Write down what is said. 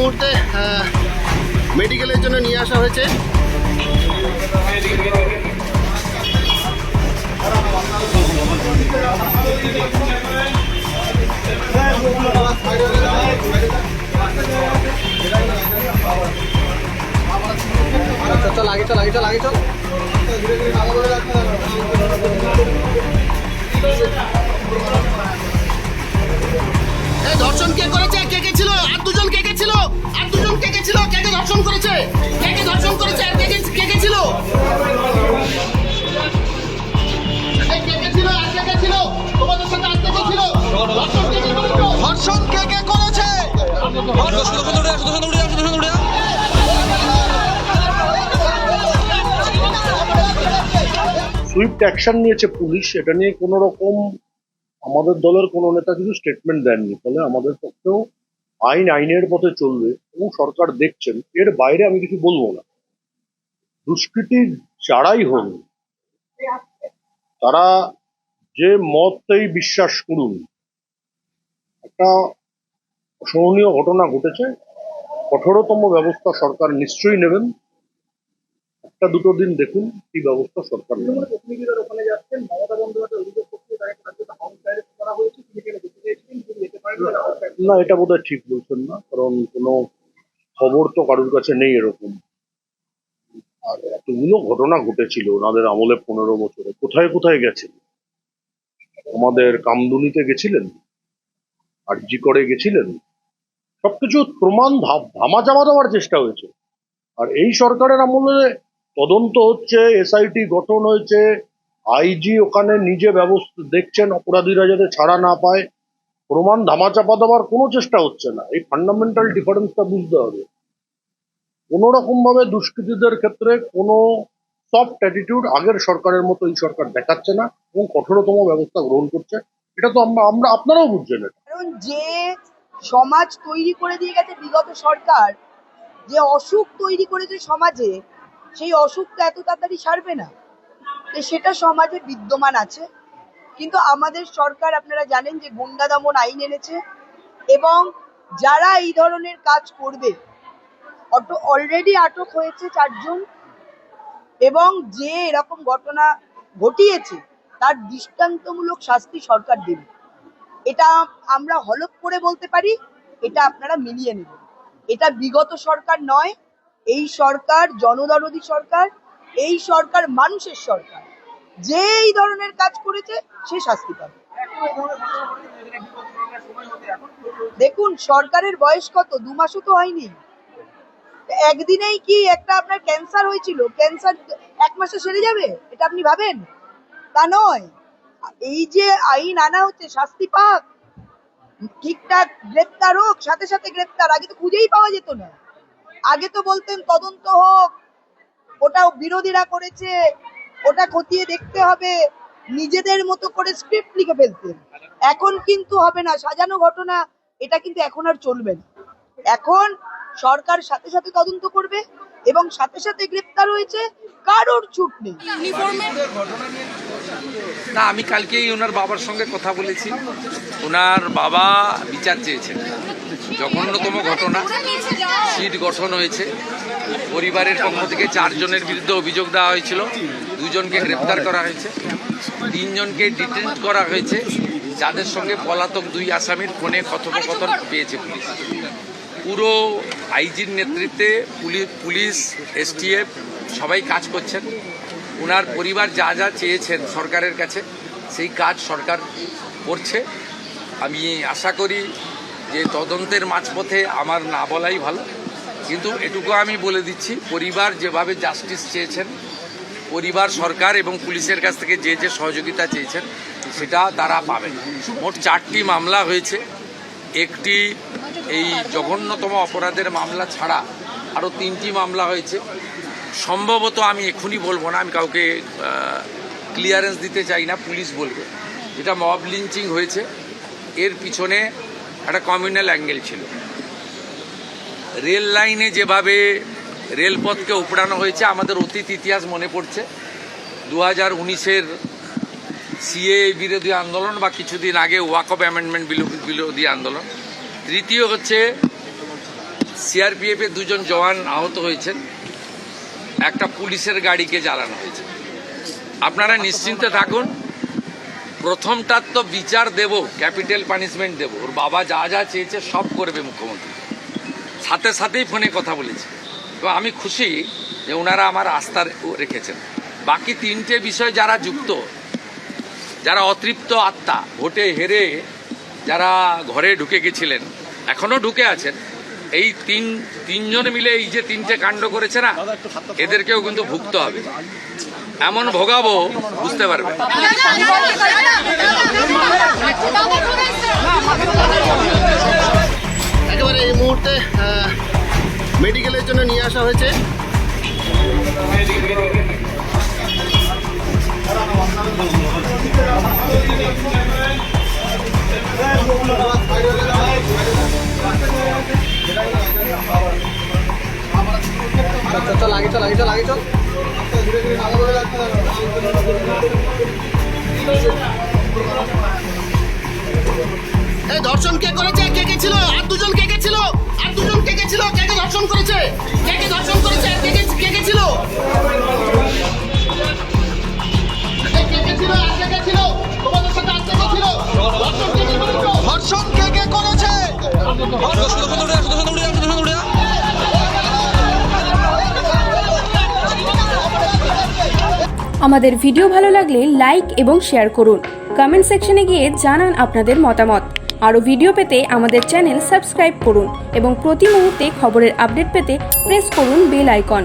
মুহূর্তে মেডিকেলের জন্য নিয়ে আসা হয়েছে। চল আগে চল আগে চল আগে চল। ধর্ষণ কে করেছে? কে কে ছিল? আর দুজন কে কে ছিল? আর দুজন কে কে ছিল? কে কে ধর্ষণ করেছে? কে কে ধর্ষণ করেছে? আর কে কে ছিল? কে কে ছিল? আর কে কে ছিল? তোমাদের সাথে আর কে কে ছিল? ধর্ষণ কে কে করেছে? সুইফট অ্যাকশন নিয়েছে পুলিশ, এটা নিয়ে কোনো রকম আমাদের দলের কোনো নেতা কিছু স্টেটমেন্ট দেননি। ফলে আমাদের পক্ষেও আইনের পথে চলবে এবং সরকার দেখছেন, এর বাইরে আমি কিছু বলবো না। দুষ্কৃতী যারাই হন, তারা যে মতেই বিশ্বাস করুন, একটা অসহনীয় ঘটনা ঘটেছে, কঠোরতম ব্যবস্থা সরকার নিশ্চয়ই নেবেন। একটা দুটো দিন দেখুন কি ব্যবস্থা সরকার নেবেন। না, এটা বোধহয় ঠিক বলছেন না, কারণ কোনো খবর তো কারোর কাছে নেই এরকম। আর এতগুলো ঘটনা ঘটেছিল ওনাদের আমলে 15 বছরে, কোথায় কোথায় গেছেন? আমাদের কামদুনিতে গেছিলেন, আরজি করে গেছিলেন, সবকিছু প্রমাণ ধামাচাপা দেওয়ার চেষ্টা হয়েছে। আর এই সরকারের আমলে তদন্ত হচ্ছে, এসআইটি গঠন হয়েছে, আইজি ওখানে নিজে ব্যবস্থা দেখছেন অপরাধীরা যাতে ছাড়া না পায়। প্রমাণ ধামাচাপা দেওয়ার কোনো চেষ্টা হচ্ছে না। এই ফান্ডামেন্টাল ডিফারেন্সটা বুঝতে হবে। কোনো রকম ভাবে দুষ্কৃতীদের ক্ষেত্রে কোনো সফট অ্যাটিটিউড আগের সরকারের মতো এই সরকার দেখাচ্ছে না এবং কঠোরতম ব্যবস্থা গ্রহণ করছে। এটা তো আমরা আপনারাও বুঝছেন। কারণ যে সমাজ তৈরি করে দিয়ে গেছে বিগত সরকার, যে অসুখ তৈরি করেছে সমাজে, সেই অসুখটা এত তাড়াতাড়ি সারবে না। সেটা সমাজে বিদ্যমান আছে। কিন্তু আমাদের সরকার, আপনারা জানেন যে গুন্ডা দমন আইন এনেছে, এবং যারা এই ধরনের কাজ করবে অলরেডি আটক হয়েছে 4 জন, এবং যে এরকম ঘটনা ঘটিয়েছে তার দৃষ্টান্তমূলক শাস্তি সরকার দেবে। এটা আমরা হলফ করে বলতে পারি, এটা আপনারা মিলিয়ে নেবেন। এটা বিগত সরকার নয়, এই সরকার জনদরদী সরকার, এই সরকার মানুষের সরকার। যে এই ধরনের কাজ করেছে সে শাস্তি পাবে। দেখুন, সরকারের বয়স কত? 2 মাসও তো হয়নি। একদিনেই কি একটা আপনার ক্যান্সার হয়েছিল, ক্যান্সার 1 মাসে সেরে যাবে? এটা আপনি ভাবেন? তা নয়। এই যে আইন আনা হচ্ছে, শাস্তি পাক, ঠিকঠাক গ্রেপ্তার হোক, সাথে সাথে গ্রেপ্তার। আগে তো খুঁজেই পাওয়া যেত না। আগে তো বলতেন তদন্ত হোক, ওটাও বিরোধীরা করেছে, ওটা খতিয়ে দেখতে হবে, নিজেদের মতো করে স্ক্রিপ্ট লিখে ফেলতেন। এখন কিন্তু হবে না, সাজানো ঘটনা এটা কিন্তু এখন আর চলবে না। এখন সরকার সাথে সাথে তদন্ত করবে এবং সাথে সাথে গ্রেপ্তার হয়েছে, কারোর ছুট নেই। না, আমি কালকেই ওনার বাবার সঙ্গে কথা বলেছি। ওনার বাবা বিচার চেয়েছেন। জঘন্যতম ঘটনা, সিট গঠন হয়েছে। পরিবারের পক্ষ থেকে 4 জনের বিরুদ্ধে অভিযোগ দেওয়া হয়েছিল, 2 জনকে গ্রেপ্তার করা হয়েছে, 3 জনকে ডিটেন করা হয়েছে, যাদের সঙ্গে পলাতক 2 আসামির ফোনে কথোপকথন পেয়েছে পুলিশ। পুরো আইজির নেতৃত্বে পুলিশ, এসটিএফ সবাই কাজ করছেন। ওনার পরিবার যা যা চেয়েছেন সরকারের কাছে, সেই কাজ সরকার করছে। আমি আশা করি যে তদন্তের মাঝপথে আমার না বলাই ভালো, কিন্তু এটুকু আমি বলে দিচ্ছি, পরিবার যেভাবে জাস্টিস চেয়েছেন, পরিবার সরকার এবং পুলিশের কাছ থেকে যে যে সহযোগিতা চেয়েছেন সেটা তারা পাবেন। মোট 4টি মামলা হয়েছে। একটি এই জঘন্যতম অপরাধের মামলা ছাড়া আরও 3টি মামলা হয়েছে। সম্ভবত আমি এক্ষুনি বলবো না, আমি কাউকে ক্লিয়ারেন্স দিতে চাই না, পুলিশ বলবে। যেটা মব লিঞ্চিং হয়েছে, এর পিছনে একটা কমিউনাল অ্যাঙ্গেল ছিল। রেল লাইনে যেভাবে রেলপথকে উপড়ানো হয়েছে, আমাদের অতীত ইতিহাস মনে পড়ছে। 2019-এর সিএ বিরোধী আন্দোলন বা কিছুদিন আগে ওয়াকফ অ্যামেন্ডমেন্ট বিরোধী আন্দোলন। তৃতীয় হচ্ছে সিআরপিএফের 2 জন জওয়ান আহত হয়েছেন, একটা পুলিশের গাড়িকে জ্বালানো হয়েছে। আপনারা নিশ্চিন্তে থাকুন, প্রথমটার তো বিচার দেব, ক্যাপিটাল পানিশমেন্ট দেব। ওর বাবা যা যা চেয়েছে সব করবে মুখ্যমন্ত্রী, সাথে সাথেই ফোনে কথা বলেছে। তো আমি খুশি যে ওনারা আমার আস্থা রেখেছেন। বাকি 3টে বিষয় যারা যুক্ত, যারা অতৃপ্ত আত্মা, ভোটে হেরে যারা ঘরে ঢুকে গেছিলেন, এখনো ঢুকে আছেন, এই তিনজন মিলে এই যে 3টে কাণ্ড করেছে না, এদেরকেও কিন্তু ভুগতে হবে। এমন ভোগাবো বুঝতে পারবে। একেবারে এই মুহূর্তে মেডিকেলের জন্য নিয়ে আসা হয়েছে। চল আগে চল আগে চল আগে চল। এই ধর্ষণ কে করেছে, কে কে ছিল, আর 2 জন কে কে ছিল, আর 2 জন কে কে ছিল, কে কে ধর্ষণ করেছে, কে কে ধর্ষণ করেছে, আর কে কে ছিল, কে কে ছিল, আর কে কে ছিল, তোমাদের সাথে আর কে কে ছিল, ধর্ষণ কে কে করেছে, আমাদের ভিডিও ভালো লাগলে লাইক এবং শেয়ার করুন। কমেন্ট সেকশনে গিয়ে জানান আপনাদের মতামত। আরও ভিডিও পেতে আমাদের চ্যানেল সাবস্ক্রাইব করুন এবং প্রতি মুহূর্তে খবরের আপডেট পেতে প্রেস করুন বেল আইকন।